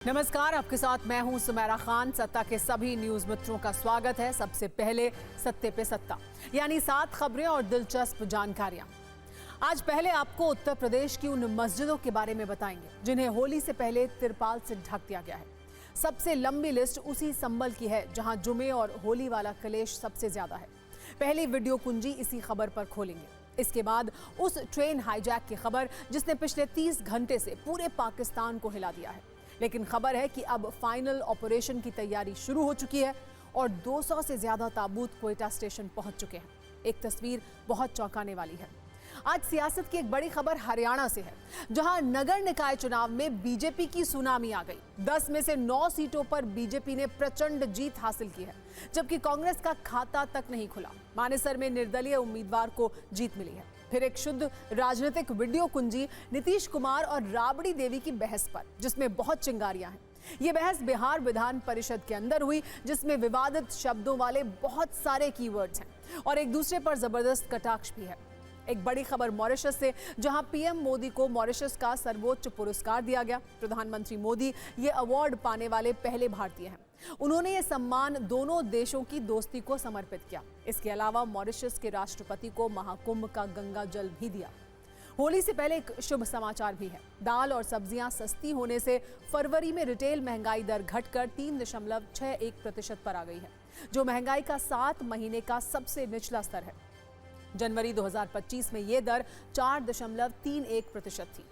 नमस्कार, आपके साथ मैं हूं सुमेरा खान। सत्ता के सभी न्यूज मित्रों का स्वागत है। सबसे पहले सत्ते पे सत्ता, यानी 7 खबरें और दिलचस्प जानकारियां। आज पहले आपको उत्तर प्रदेश की उन मस्जिदों के बारे में बताएंगे जिन्हें होली से पहले तिरपाल से ढक दिया गया है। सबसे लंबी लिस्ट उसी संबल की है जहां जुमे और होली वाला कलेश सबसे ज्यादा है। पहली वीडियो कुंजी इसी खबर पर खोलेंगे। इसके बाद उस ट्रेन हाईजैक की खबर जिसने पिछले 30 घंटे से पूरे पाकिस्तान को हिला दिया है। लेकिन खबर है कि अब फाइनल ऑपरेशन की तैयारी शुरू हो चुकी है और 200 से ज्यादा ताबूत क्वेटा स्टेशन पहुंच चुके हैं। एक तस्वीर बहुत चौंकाने वाली है। आज सियासत की एक बड़ी खबर हरियाणा से है, जहां नगर निकाय चुनाव में बीजेपी की सुनामी आ गई। 10 में से 9 सीटों पर बीजेपी ने प्रचंड जीत हासिल की है, जबकि कांग्रेस का खाता तक नहीं खुला। मानेसर में निर्दलीय उम्मीदवार को जीत मिली है। फिर एक शुद्ध राजनीतिक वीडियो कुंजी नीतीश कुमार और राबड़ी देवी की बहस पर, जिसमें बहुत चिंगारियां हैं। ये बहस बिहार विधान परिषद के अंदर हुई, जिसमें विवादित शब्दों वाले बहुत सारे कीवर्ड्स हैं और एक दूसरे पर जबरदस्त कटाक्ष भी है। एक बड़ी खबर मॉरिशस से, जहां पीएम मोदी को मॉरिशस का सर्वोच्च पुरस्कार दिया गया। प्रधानमंत्री मोदी ये अवार्ड पाने वाले पहले भारतीय हैं। उन्होंने ये सम्मान दोनों देशों की दोस्ती को समर्पित किया। इसके अलावा मॉरिशस के राष्ट्रपति को महाकुंभ का गंगा जल भी दिया। होली से पहले एक शुभ समाचार भी है। दाल और सब्जियां सस्ती होने से फरवरी में रिटेल महंगाई दर घटकर 3.61% पर आ गई है, जो महंगाई का 7 महीने का सबसे निचला स्तर है। जनवरी 2025 में यह दर 4.31% थी।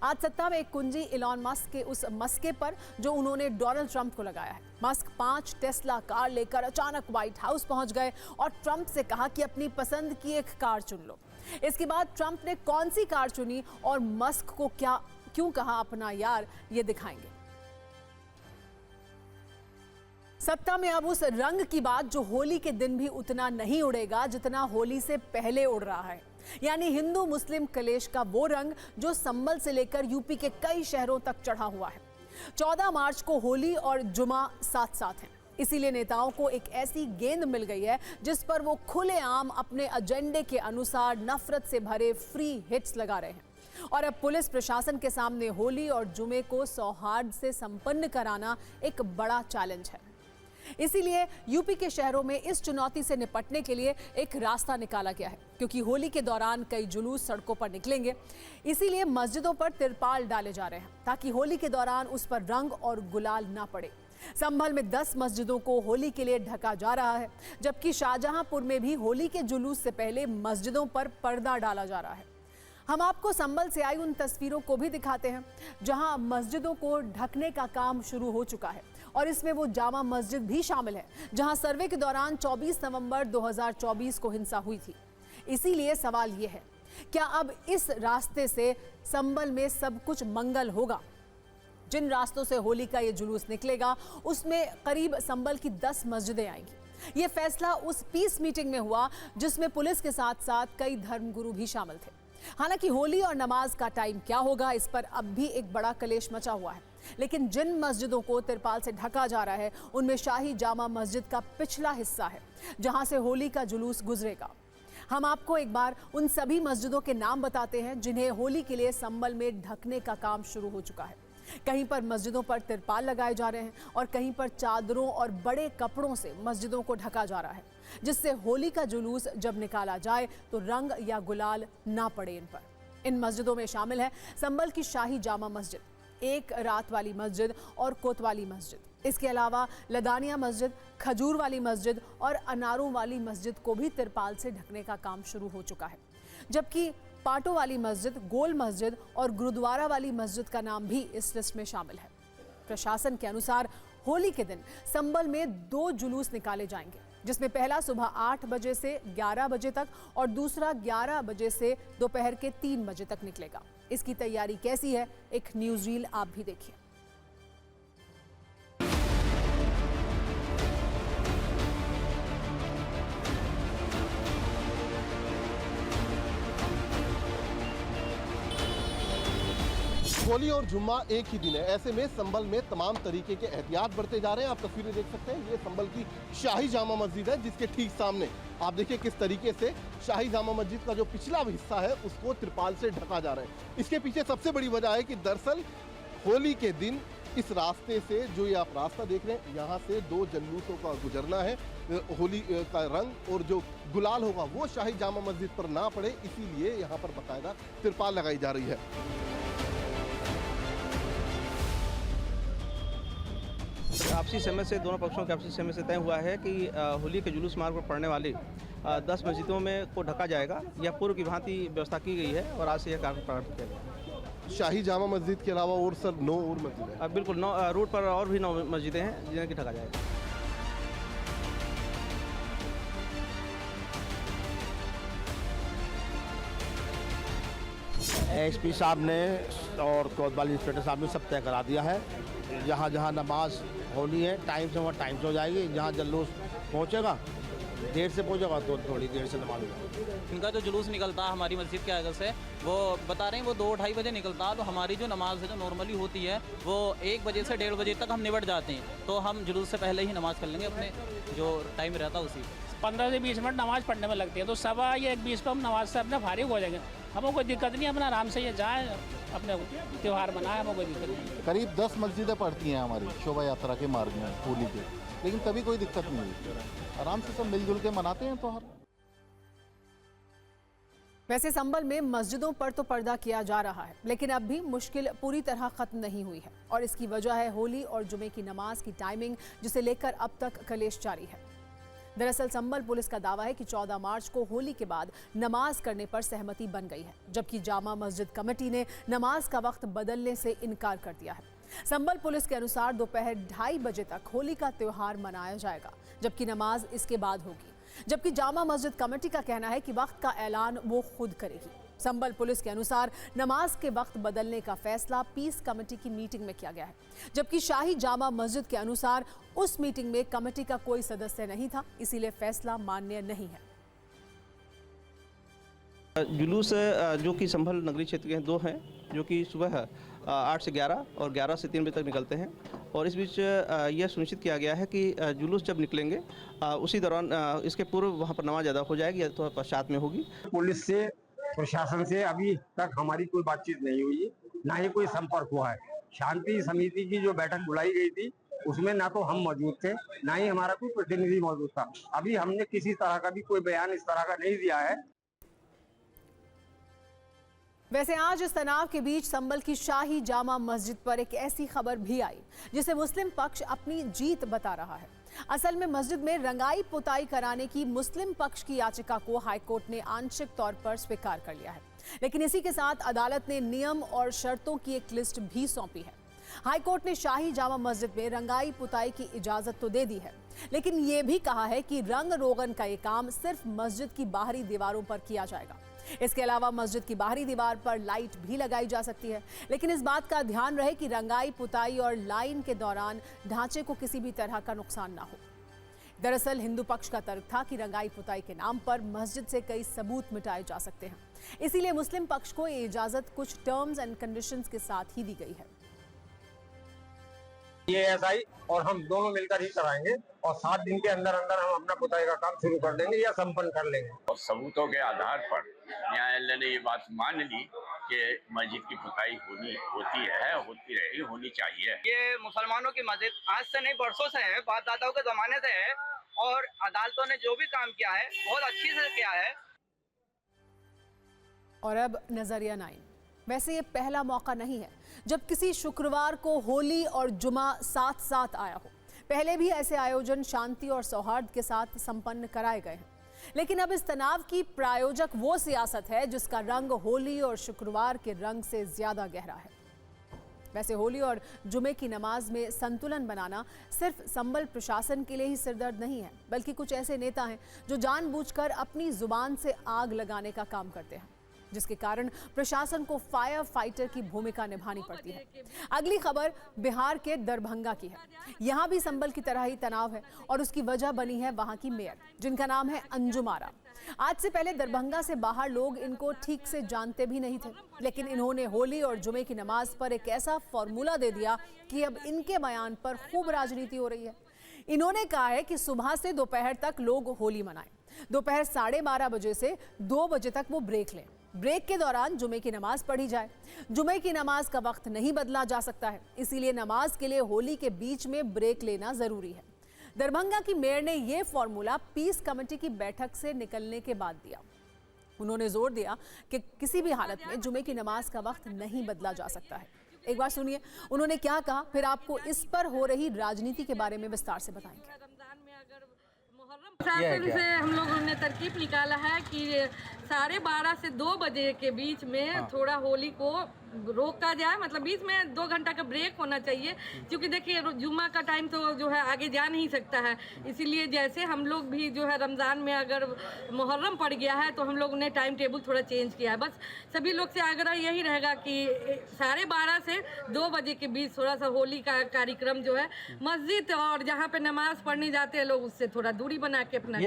आज सत्ता में एक कुंजी इलॉन मस्क के उस मस्के पर जो उन्होंने डोनाल्ड ट्रंप को लगाया है। मस्क 5 टेस्ला कार लेकर अचानक व्हाइट हाउस पहुंच गए और ट्रंप से कहा कि अपनी पसंद की एक कार चुन लो। इसके बाद ट्रंप ने कौन सी कार चुनी और मस्क को क्यों कहा अपना यार, ये दिखाएंगे। सत्ता में अब उस रंग की बात जो होली के दिन भी उतना नहीं उड़ेगा जितना होली से पहले उड़ रहा है, यानी हिंदू मुस्लिम कलेश का वो रंग जो संभल से लेकर यूपी के कई शहरों तक चढ़ा हुआ है। 14 मार्च को होली और जुमा साथ साथ हैं, इसीलिए नेताओं को एक ऐसी गेंद मिल गई है जिस पर वो खुलेआम अपने एजेंडे के अनुसार नफरत से भरे फ्री हिट्स लगा रहे हैं। और अब पुलिस प्रशासन के सामने होली और जुमे को सौहार्द से संपन्न कराना एक बड़ा चैलेंज है। इसीलिए यूपी के शहरों में इस चुनौती से निपटने के लिए एक रास्ता निकाला गया है, क्योंकि होली के दौरान कई जुलूस सड़कों पर निकलेंगे। इसीलिए मस्जिदों पर तिरपाल डाले जा रहे हैं ताकि होली के दौरान उस पर रंग और गुलाल ना पड़े। संभल में 10 मस्जिदों को होली के लिए ढका जा रहा है, जबकि शाहजहांपुर में भी होली के जुलूस से पहले मस्जिदों पर पर्दा डाला जा रहा है। हम आपको संभल से आई उन तस्वीरों को भी दिखाते हैं जहां मस्जिदों को ढकने का काम शुरू हो चुका है, और इसमें वो जामा मस्जिद भी शामिल है जहां सर्वे के दौरान 24 नवंबर 2024 को हिंसा हुई थी। इसीलिए सवाल ये है, क्या अब इस रास्ते से संभल में सब कुछ मंगल होगा? जिन रास्तों से होली का ये जुलूस निकलेगा उसमें करीब संभल की 10 मस्जिदें आएंगी। ये फैसला उस पीस मीटिंग में हुआ जिसमें पुलिस के साथ साथ कई धर्मगुरु भी शामिल थे। हालांकि होली और नमाज का टाइम क्या होगा, इस पर अब भी एक बड़ा कलेश मचा हुआ है। लेकिन जिन मस्जिदों को तिरपाल से ढका जा रहा है उनमें शाही जामा मस्जिद का पिछला हिस्सा है जहां से होली का जुलूस गुजरेगा। हम आपको एक बार उन सभी मस्जिदों के नाम बताते हैं जिन्हें होली के लिए संभल में ढकने का काम शुरू हो चुका है। कहीं पर मस्जिदों पर तिरपाल लगाए जा रहे हैं और कहीं पर चादरों और बड़े कपड़ों से मस्जिदों को ढका जा रहा है, जिससे होली का जुलूस जब निकाला जाए तो रंग या गुलाल ना पड़े इन पर। इन मस्जिदों में शामिल है संभल की शाही जामा मस्जिद, एक रात वाली मस्जिद और कोतवाली मस्जिद। इसके अलावा लदानिया मस्जिद, खजूर वाली मस्जिद और अनारों वाली मस्जिद को भी तिरपाल से ढकने का काम शुरू हो चुका है, जबकि पाटो वाली मस्जिद, गोल मस्जिद और गुरुद्वारा वाली मस्जिद का नाम भी इस लिस्ट में शामिल है। प्रशासन के अनुसार होली के दिन संभल में 2 जुलूस निकाले जाएंगे, जिसमें पहला सुबह 8 बजे से 11 बजे तक और दूसरा 11 बजे से दोपहर के 3 बजे तक निकलेगा। इसकी तैयारी कैसी है, एक न्यूज रील आप भी देखिए। होली और जुम्मा एक ही दिन है, ऐसे में संभल में तमाम तरीके के एहतियात बरते जा रहे हैं। आप तस्वीरें देख सकते हैं, ये संभल की शाही जामा मस्जिद है जिसके ठीक सामने आप देखिए किस तरीके से शाही जामा मस्जिद का जो पिछला हिस्सा है उसको तिरपाल से ढका जा रहा है। इसके पीछे सबसे बड़ी वजह है कि दरअसल होली के दिन इस रास्ते से जो ये आप रास्ता देख रहे हैं, यहाँ से 2 जल्लूसों का गुजरना है। होली का रंग और जो गुलाल होगा वो शाही जामा मस्जिद पर ना पड़े, इसीलिए यहाँ पर बाकायदा तिरपाल लगाई जा रही है। आपसी सहमति से दोनों पक्षों के आपसी सहमति से तय हुआ है कि होली के जुलूस मार्ग पर पड़ने वाली 10 मस्जिदों में को ढका जाएगा। यह पूर्व की भांति व्यवस्था की गई है और आज से यह कार्य प्रारंभ किया गया। शाही जामा मस्जिद के अलावा और सर 9 और मस्जिद है? बिल्कुल, 9 रूट पर और भी 9 मस्जिदें हैं जिन्हें की ढका जाएगा। एसपी साहब ने और कोतवाली इंस्पेक्टर साहब ने सब तय करा दिया है। जहाँ जहाँ नमाज होनी है टाइम से वहाँ टाइम से हो जाएगी। जहाँ जल्लूस पहुँचेगा देर से पहुँचेगा तो थोड़ी देर से नमाज होगा। इनका जो जुलूस निकलता है हमारी मस्जिद के आगे से, वो बता रहे हैं वो 2-2:30 बजे निकलता है। तो हमारी जो नमाज है जो नॉर्मली होती है वो 1 बजे से 1:30 बजे तक हम निबट जाते हैं। तो हम जुलूस से पहले ही नमाज़ कर लेंगे, अपने जो टाइम रहता है उसी 15 से 20 मिनट नमाज़ पढ़ने में लगती है। तो 1:15 या 1:20 को हम नमाज से अपने फारिग हो जाएंगे। हमें कोई दिक्कत नहीं, अपना आराम से ये जाए अपने त्यौहार मनाए, हमें कोई दिक्कत नहीं। करीब 10 मस्जिदें पड़ती हैं हमारी शोभा यात्रा के मार्ग में होली के, लेकिन कभी कोई दिक्कत नहीं हुई। आराम से सब मिलजुल के मनाते हैं त्योहार। वैसे संबल में मस्जिदों पर तो पर्दा किया जा रहा है, लेकिन अब भी मुश्किल पूरी तरह खत्म नहीं हुई है और इसकी वजह है होली और जुमे की नमाज की टाइमिंग, जिसे लेकर अब तक कलेश जारी है। दरअसल संबल पुलिस का दावा है कि 14 मार्च को होली के बाद नमाज करने पर सहमति बन गई है, जबकि जामा मस्जिद कमेटी ने नमाज का वक्त बदलने से इनकार कर दिया है। संबल पुलिस के अनुसार दोपहर 2:30 बजे तक होली का त्योहार मनाया जाएगा, जबकि नमाज इसके बाद होगी। जबकि जामा मस्जिद कमेटी का कहना है कि वक्त का ऐलान वो खुद करेगी। संबल पुलिस के अनुसार नमाज के वक्त बदलने का फैसला पीस कमेटी की मीटिंग में किया गया है, जबकि शाही जामा मस्जिद के अनुसार उस मीटिंग में कमेटी का कोई सदस्य नहीं था, इसीलिए फैसला मान्य नहीं है। जुलूस जो कि संभल नगरी क्षेत्र के 2 हैं, जो कि सुबह 8 से 11 और 11 से 3 बजे तक निकलते हैं। और इस बीच यह सुनिश्चित किया गया है कि जुलूस जब निकलेंगे उसी दौरान इसके पूर्व वहाँ पर नमाज अदा हो जाएगी या तो पश्चात में होगी। पुलिस से प्रशासन से अभी तक हमारी कोई बातचीत नहीं हुई, ना ही कोई संपर्क हुआ है। शांति समिति की जो बैठक बुलाई गई थी उसमें ना तो हम मौजूद थे, ना ही हमारा कोई प्रतिनिधि मौजूद था। अभी हमने किसी तरह का भी कोई बयान इस तरह का नहीं दिया है। वैसे आज इस तनाव के बीच संबल की शाही जामा मस्जिद पर एक ऐसी खबर भी आई जिसे मुस्लिम पक्ष अपनी जीत बता रहा है। असल में मस्जिद में रंगाई पुताई कराने की मुस्लिम पक्ष की याचिका को हाईकोर्ट ने आंशिक तौर पर स्वीकार कर लिया है, लेकिन इसी के साथ अदालत ने नियम और शर्तों की एक लिस्ट भी सौंपी है। हाईकोर्ट ने शाही जामा मस्जिद में रंगाई पुताई की इजाजत तो दे दी है, लेकिन ये भी कहा है कि रंग रोगन का ये काम सिर्फ मस्जिद की बाहरी दीवारों पर किया जाएगा। इसके अलावा मस्जिद की बाहरी दीवार पर लाइट भी लगाई जा सकती है, लेकिन इस बात का ध्यान रहे कि रंगाई पुताई और लाइन के दौरान ढांचे को किसी भी तरह का नुकसान ना हो। दरअसल हिंदू पक्ष का तर्क था कि रंगाई पुताई के नाम पर मस्जिद से कई सबूत मिटाए जा सकते हैं, इसीलिए मुस्लिम पक्ष को ये इजाजत कुछ टर्म्स एंड कंडीशंस के साथ ही दी गई है। ये एसआई और हम दोनों मिलकर ही कराएंगे और 7 दिन के अंदर अंदर हम अपना पुताई का काम शुरू कर देंगे या संपन्न कर लेंगे। और सबूतों के आधार पर न्यायालय ने ये बात मान ली कि मस्जिद की पुताई होती रहेगी, होनी चाहिए। ये मुसलमानों की मस्जिद आज से नहीं बरसों से है, बाप दादाओं के जमाने से है और अदालतों ने जो भी काम किया है बहुत अच्छी से किया है। और अब नजरिया 9। वैसे ये पहला मौका नहीं है जब किसी शुक्रवार को होली और जुमा साथ साथ आया हो। पहले भी ऐसे आयोजन शांति और सौहार्द के साथ संपन्न कराए गए हैं, लेकिन अब इस तनाव की प्रायोजक वो सियासत है जिसका रंग होली और शुक्रवार के रंग से ज्यादा गहरा है। वैसे होली और जुमे की नमाज में संतुलन बनाना सिर्फ संबल प्रशासन के लिए ही सिरदर्द नहीं है, बल्कि कुछ ऐसे नेता हैं जो जानबूझकर अपनी जुबान से आग लगाने का काम करते हैं, जिसके कारण प्रशासन को फायर फाइटर की भूमिका निभानी पड़ती है। अगली खबर बिहार के दरभंगा की है। यहाँ भी संबल की तरह ही तनाव है और उसकी वजह बनी है वहाँ की मेयर, जिनका नाम है अंजुम आरा। आज से पहले दरभंगा से बाहर लोग इनको ठीक से जानते भी नहीं थे, लेकिन इन्होंने होली और जुमे की नमाज पर एक ऐसा फॉर्मूला दे दिया कि अब इनके बयान पर खूब राजनीति हो रही है। इन्होंने कहा है कि सुबह से दोपहर तक लोग होली मनाएं, दोपहर 12:30 बजे से 2 बजे तक वो ब्रेक लें, ब्रेक के दौरान जुमे की नमाज पढ़ी जाए। जुमे की नमाज का वक्त नहीं बदला जा सकता है, इसीलिए नमाज के लिए होली के बीच में ब्रेक लेना जरूरी है। दरभंगा की मेयर ने यह फॉर्मूला पीस कमेटी की बैठक से निकलने के बाद दिया। उन्होंने जोर दिया कि किसी भी हालत में जुमे की नमाज का वक्त नहीं बदला जा सकता है। एक बार सुनिए उन्होंने क्या कहा, फिर आपको इस पर हो रही राजनीति के बारे में विस्तार से बताएंगे। शासन से हम लोगों ने तरकीब निकाला है कि 12:30 से 2 बजे के बीच में थोड़ा होली को रोका जाए, मतलब बीच में 2 घंटा का ब्रेक होना चाहिए, क्योंकि देखिए जुम्मा का टाइम तो जो है आगे जा नहीं सकता है। इसीलिए जैसे हम लोग भी जो है रमज़ान में अगर मुहर्रम पड़ गया है तो हम लोगों ने टाइम टेबल थोड़ा चेंज किया है। बस सभी लोग से आग्रह यही रहेगा कि 12:30 से 2 बजे के बीच थोड़ा सा होली का कार्यक्रम जो है मस्जिद और जहाँ पे नमाज पढ़ने जाते हैं लोग उससे थोड़ा दूरी बना के अपना।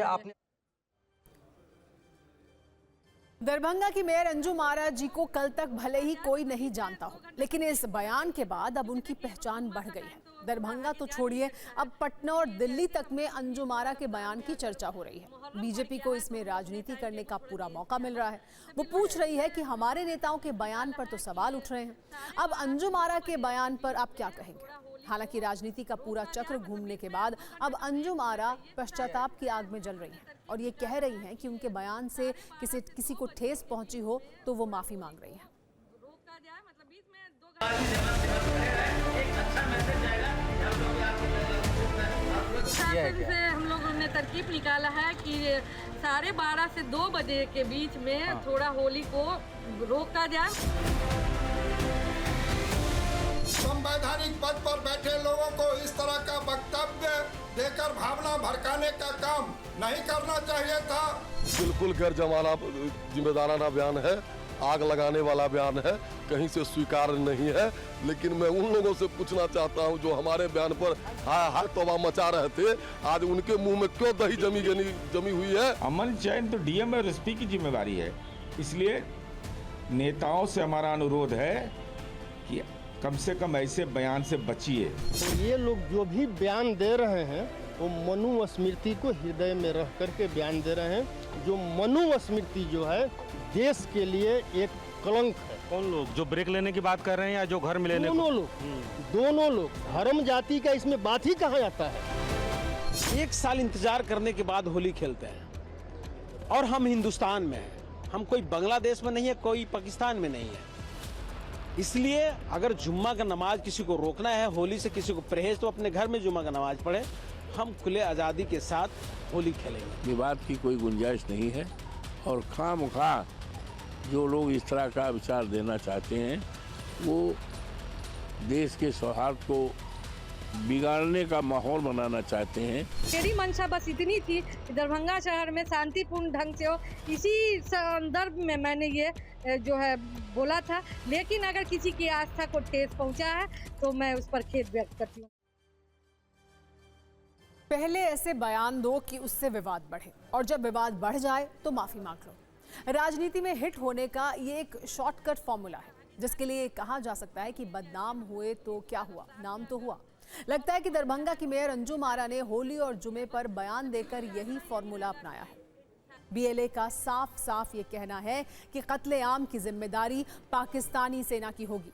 दरभंगा की मेयर अंजुम आरा जी को कल तक भले ही कोई नहीं जानता हो, लेकिन इस बयान के बाद अब उनकी पहचान बढ़ गई है। दरभंगा तो छोड़िए, अब पटना और दिल्ली तक में अंजुम आरा के बयान की चर्चा हो रही है। बीजेपी को इसमें राजनीति करने का पूरा मौका मिल रहा है। वो पूछ रही है कि हमारे नेताओं के बयान पर तो सवाल उठ रहे हैं, अब अंजुम आरा के बयान पर आप क्या कहेंगे। हालांकि राजनीति का पूरा चक्र घूमने के बाद अब अंजुम आरा पश्चाताप की आग में जल रही हैं और ये कह रही हैं कि उनके बयान से किसी को ठेस पहुंची हो तो वो माफी मांग रही हैं। शासन से हम लोगों ने तरकीब निकाला है कि 12:30 से 2 बजे के बीच में थोड़ा होली को रोका जाए। संवैधानिक पद पर बैठे लोगों को इस तरह का वक्तव्य देकर भावना भड़काने का काम नहीं करना चाहिए था। बिल्कुल गैर जमाना जिम्मेदाराना बयान है, आग लगाने वाला बयान है, कहीं से स्वीकार नहीं है। लेकिन मैं उन लोगों से पूछना चाहता हूं जो हमारे बयान पर हाय तौबा मचा रहे थे, आज उनके मुंह में क्यों दही जमी हुई है। अमन चयन तो डीएम और एसपी की जिम्मेदारी है, इसलिए नेताओं से हमारा अनुरोध है कि कम से कम ऐसे बयान से बचिए। तो ये लोग जो भी बयान दे रहे हैं वो मनुस्मृति को हृदय में रख करके बयान दे रहे हैं। जो मनुस्मृति जो है देश के लिए एक कलंक है। कौन लोग जो ब्रेक लेने की बात कर रहे हैं या जो घर में लेने? दोनों लोग धर्म जाति का इसमें बात ही कहाँ आता है। 1 साल इंतजार करने के बाद होली खेलते हैं और हम हिंदुस्तान में हैं, हम कोई बांग्लादेश में नहीं है, कोई पाकिस्तान में नहीं है। इसलिए अगर जुम्मा का नमाज किसी को रोकना है, होली से किसी को परहेज, तो अपने घर में जुम्मा का नमाज पढ़े। हम खुले आज़ादी के साथ होली खेलेंगे। विवाद की कोई गुंजाइश नहीं है और खामखा जो लोग इस तरह का विचार देना चाहते हैं वो देश के सौहार्द को बिगाड़ने का माहौल बनाना चाहते हैं। मेरी मंशा बस इतनी थी कि दरभंगा शहर में शांतिपूर्ण ढंग से हो, इसी संदर्भ में मैंने ये जो है बोला था। लेकिन अगर किसी की आस्था को ठेस पहुंचा है तो मैं उस पर खेद व्यक्त करती हूँ। पहले ऐसे बयान दो कि उससे विवाद बढ़े और जब विवाद बढ़ जाए तो माफी मांग लो। राजनीति में हिट होने का ये एक शॉर्टकट फॉर्मूला है जिसके लिए कहा जा सकता है कि बदनाम हुए तो क्या हुआ, नाम तो हुआ। लगता है कि दरभंगा की मेयर अंजुम आरा ने होली और जुमे पर बयान देकर यही फॉर्मूला अपनाया है। बीएलए का साफ साफ ये कहना है कि कत्लेआम की जिम्मेदारी पाकिस्तानी सेना की होगी।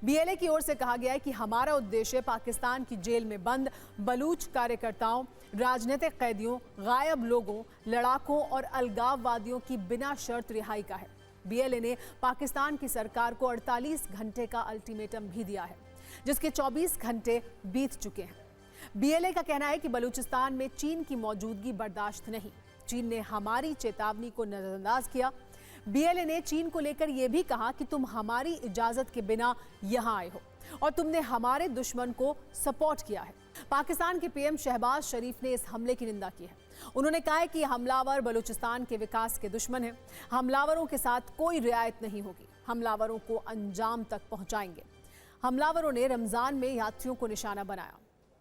बीएलए की ओर से कहा गया है कि हमारा उद्देश्य पाकिस्तान की जेल में बंद बलूच कार्यकर्ताओं, राजनीतिक कैदियों, गायब लोगों, लड़ाकों और अलगाववादियों की बिना शर्त रिहाई का है। बीएलए ने पाकिस्तान की सरकार को 48 घंटे का अल्टीमेटम भी दिया है, जिसके 24 घंटे बीत चुके हैं। बीएलए का कहना है कि बलूचिस्तान में चीन की मौजूदगी बर्दाश्त नहीं। चीन ने हमारी चेतावनी को नजरअंदाज किया। बीएलए ने चीन को लेकर यह भी कहा कि तुम हमारी इजाजत के बिना यहां आए हो और तुमने हमारे दुश्मन को सपोर्ट किया है। पाकिस्तान के पीएम शहबाज शरीफ ने इस हमले की निंदा की है। उन्होंने कहा है कि हमलावर बलूचिस्तान के विकास के दुश्मन हैं। हमलावरों के साथ कोई रियायत नहीं होगी, हमलावरों को अंजाम तक पहुंचाएंगे। हमलावरों ने रमजान में यात्रियों को निशाना बनाया।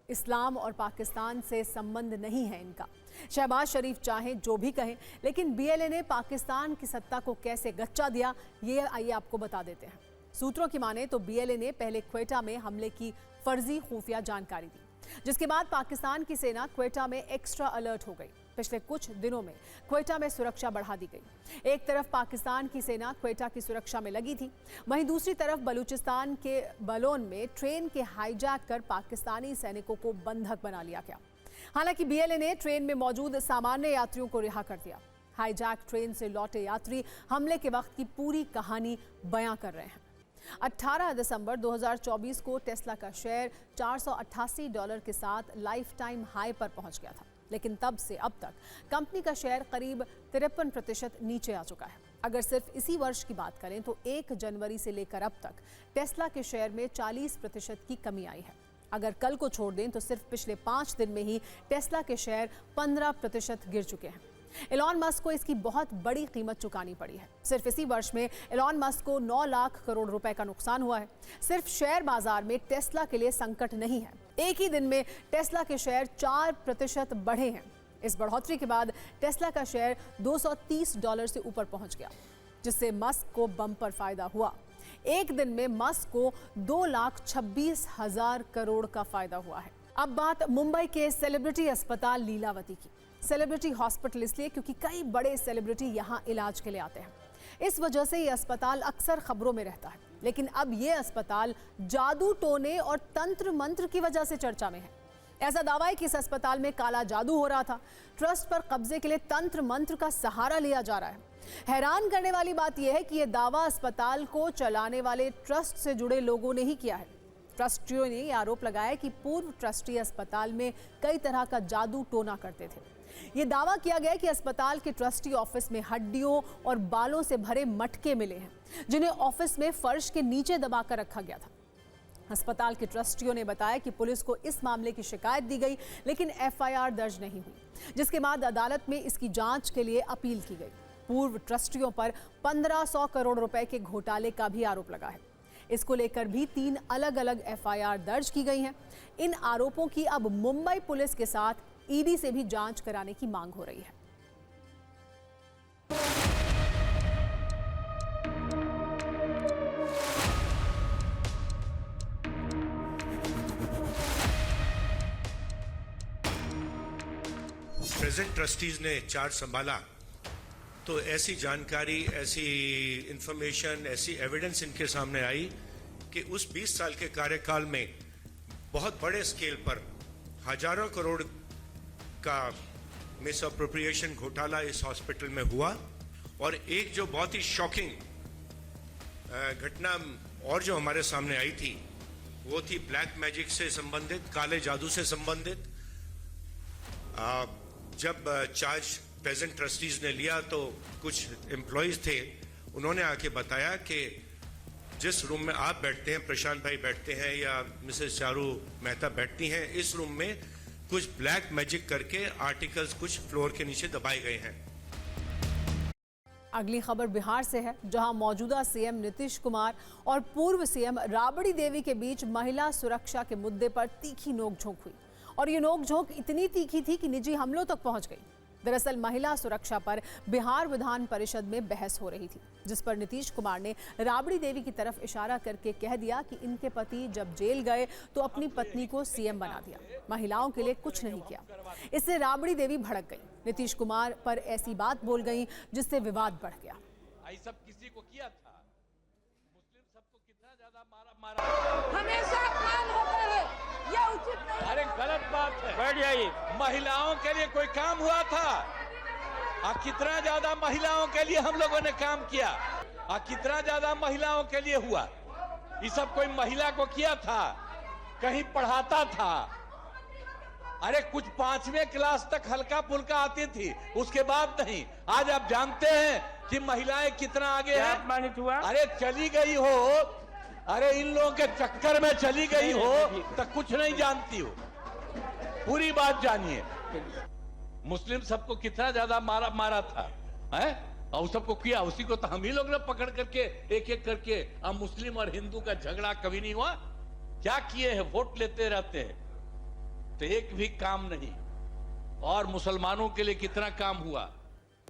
इस्लाम और पाकिस्तान से संबंध नहीं है इनका। शहबाज शरीफ चाहे जो भी कहें, लेकिन बीएलए ने पाकिस्तान की सत्ता को कैसे गच्चा दिया ये आइए आपको बता देते हैं। सूत्रों की माने तो बीएलए ने पहले क्वेटा में हमले की फर्जी खुफिया जानकारी दी, जिसके बाद पाकिस्तान की सेना क्वेटा में एक्स्ट्रा अलर्ट हो गई। पिछले कुछ दिनों में क्वेटा में सुरक्षा बढ़ा दी गई। एक तरफ पाकिस्तान की सेना क्वेटा की सुरक्षा में लगी थी, वहीं दूसरी तरफ बलूचिस्तान के बलोन में ट्रेन के हाईजैक कर पाकिस्तानी सैनिकों को बंधक बना लिया गया। हालांकि बीएलए ने ट्रेन में मौजूद सामान्य यात्रियों को रिहा कर दिया। हाईजैक ट्रेन से लौटे यात्री हमले के वक्त की पूरी कहानी बयां कर रहे हैं। 18 दिसंबर 2024 को टेस्ला का शेयर $488 के साथ लाइफ टाइम हाई पर पहुंच गया था, लेकिन तब से अब तक कंपनी का शेयर करीब 53% नीचे आ चुका है। अगर सिर्फ इसी वर्ष की बात करें तो 1 जनवरी से लेकर अब तक टेस्ला के शेयर में 40% की कमी आई है। अगर कल को छोड़ दें तो सिर्फ पिछले 5 दिन में ही टेस्ला के शेयर 15% गिर चुके हैं। एलॉन मस्क को इसकी बहुत बड़ी कीमत चुकानी पड़ी है। सिर्फ इसी वर्ष में एलॉन मस्क को 9 लाख करोड़ रुपए का नुकसान हुआ है। सिर्फ शेयर बाजार में टेस्ला के लिए संकट नहीं है, एक ही दिन में टेस्ला के शेयर 4% बढ़े हैं। इस बढ़ोतरी के बाद टेस्ला का शेयर $230 से ऊपर पहुंच गया, जिससे मस्क को बम्पर फायदा हुआ। एक दिन में मस्क को 2,26,000 करोड़ का फायदा हुआ है। अब बात मुंबई के सेलिब्रिटी अस्पताल लीलावती की। सेलिब्रिटी हॉस्पिटल इसलिए क्योंकि कई बड़े सेलिब्रिटी यहाँ इलाज के लिए आते हैं। इस वजह से ये अस्पताल अक्सर खबरों में रहता है। लेकिन अब ये अस्पताल जादू टोने और तंत्र मंत्र की वजह से चर्चा में है। ऐसा दावा है कि इस अस्पताल में काला जादू हो रहा था। ट्रस्ट पर कब्जे के लिए तंत्र मंत्र का सहारा लिया जा रहा है। हैरान करने वाली बात यह है कि यह दावा अस्पताल को चलाने वाले ट्रस्ट से जुड़े लोगों ने ही किया है। ट्रस्टियों ने यह आरोप लगाया कि पूर्व ट्रस्टी अस्पताल में कई तरह का जादू टोना करते थे। ये दावा किया गया कि अस्पताल के ट्रस्टी ऑफिस में हड्डियों और बालों से भरे मटके मिले हैं, जिन्हें ऑफिस में फर्श के नीचे दबाकर रखा गया था। अस्पताल के ट्रस्टियों ने बताया कि पुलिस को इस मामले की शिकायत दी गई, लेकिन एफआईआर दर्ज नहीं हुई, जिसके बाद अदालत में इसकी जांच के लिए अपील की गई। पूर्व ट्रस्टियों पर 1500 करोड़ रुपए के घोटाले का भी आरोप लगा है। इसको लेकर भी 3 अलग अलग एफआईआर दर्ज की गई हैं। इन आरोपों की अब मुंबई पुलिस के साथ ईडी से भी जांच कराने की मांग हो रही है। प्रेजेंट ट्रस्टीज ने चार्ज संभाला तो ऐसी जानकारी, ऐसी इंफॉर्मेशन, ऐसी एविडेंस इनके सामने आई कि उस 20 साल के कार्यकाल में बहुत बड़े स्केल पर हजारों करोड़ का मिस अप्रोप्रिएशन घोटाला इस हॉस्पिटल में हुआ। और एक जो बहुत ही शॉकिंग घटना और जो हमारे सामने आई थी वो थी ब्लैक मैजिक से संबंधित, काले जादू से संबंधित। जब चार्ज प्रेजेंट ट्रस्टीज ने लिया तो कुछ एम्प्लॉयज थे, उन्होंने आके बताया कि जिस रूम में आप बैठते हैं, प्रशांत भाई बैठते हैं या मिसेस चारू मेहता बैठती हैं, इस रूम में कुछ ब्लैक मैजिक करके आर्टिकल्स कुछ फ्लोर के नीचे दबाए गए हैं। अगली खबर बिहार से है, जहां मौजूदा सीएम नीतीश कुमार और पूर्व सीएम राबड़ी देवी के बीच महिला सुरक्षा के मुद्दे पर तीखी नोकझोंक हुई। और ये नोकझोंक इतनी तीखी थी कि निजी हमलों तक पहुंच गई। दरअसल महिला सुरक्षा पर बिहार विधान परिषद में बहस हो रही थी, जिस पर नीतीश कुमार ने राबड़ी देवी की तरफ इशारा करके कह दिया कि इनके पति जब जेल गए तो अपनी पत्नी को सीएम बना दिया, महिलाओं के लिए कुछ नहीं किया। इससे राबड़ी देवी भड़क गई, नीतीश कुमार पर ऐसी बात बोल गई जिससे विवाद बढ़ गया। सब किसी को किया था, मुस्लिम सबको कितना ज्यादा मारा हमेशा काम होता है, ये उचित नहीं। अरे गलत बात है, बैठ जाइए। महिलाओं के लिए कोई काम हुआ था? कितना ज्यादा महिलाओं के लिए हम लोगों ने काम किया, कितना ज्यादा महिलाओं के लिए हुआ। ये सब कोई महिला को किया था? कहीं पढ़ाता था? अरे कुछ 5वीं क्लास तक हल्का फुल्का आती थी, उसके बाद नहीं। आज आप जानते हैं कि महिलाएं कितना आगे हैं। अपमानित हुआ? अरे चली गई हो, अरे इन लोगों के चक्कर में चली गई हो तो कुछ नहीं जानती हो, पूरी बात जानिए। मुस्लिम सबको कितना ज्यादा मारा था, है? और सबको किया, उसी को तो हम ही लोग ने पकड़ करके एक एक करके। अब मुस्लिम और हिंदू का झगड़ा कभी नहीं हुआ? क्या किए हैं? वोट लेते रहते हैं तो एक भी काम नहीं। और मुसलमानों के लिए कितना काम हुआ,